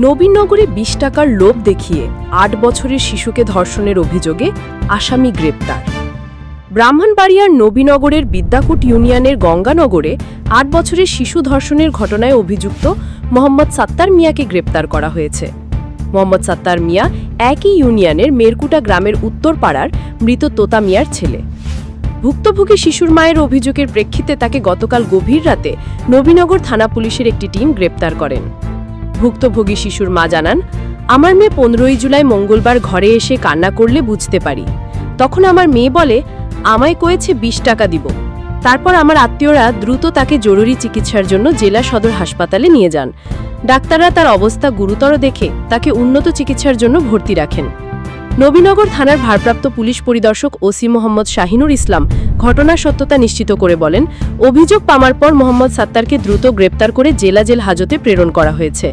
নবীনগরে ২০ টাকার লোভ দেখিয়ে ৮ বছরের শিশুকে ধর্ষণের অভিযোগে আসামি গ্রেপ্তার। ব্রাহ্মণবাড়িয়ার নবীনগরের বিদ্যাকূট ইউনিয়নের গঙ্গানগরে ৮ বছরের শিশু ধর্ষণের ঘটনায় অভিযুক্ত মোহাম্মদ সাত্তার মিয়াকে গ্রেপ্তার করা হয়েছে। মোহাম্মদ সাত্তার মিয়া একই ইউনিয়নের মেরকুটা গ্রামের উত্তরপাড়ার মৃত তোতা মিয়ার ছেলে। ভুক্তভোগী শিশুর মায়ের অভিযোগের প্রেক্ষিতে তাকে গতকাল গভীর রাতে নবীনগর থানা পুলিশের একটি টিম গ্রেপ্তার করেন। ভুক্তভোগী শিশুর মা জানান, আমার মেয়ে ১৫ই জুলাই মঙ্গলবার ঘরে এসে কান্না করলে বুঝতে পারি। তখন আমার মেয়ে বলে, আমায় কয়েছে ২০ টাকা দিব। তারপর আমার আত্মীয়রা দ্রুত তাকে জরুরি চিকিৎসার জন্য জেলা সদর হাসপাতালে নিয়ে যান। ডাক্তাররা তার অবস্থা গুরুতর দেখে তাকে উন্নত চিকিৎসার জন্য ভর্তি রাখেন। নবীনগর থানার ভারপ্রাপ্ত পুলিশ পরিদর্শক ওসি মোহাম্মদ শাহিনুর ইসলাম ঘটনার সত্যতা নিশ্চিত করে বলেন, অভিযোগ পাওয়ার পর মোহাম্মদ সাত্তারকে দ্রুত গ্রেপ্তার করে জেলা জেল হাজতে প্রেরণ করা হয়েছে।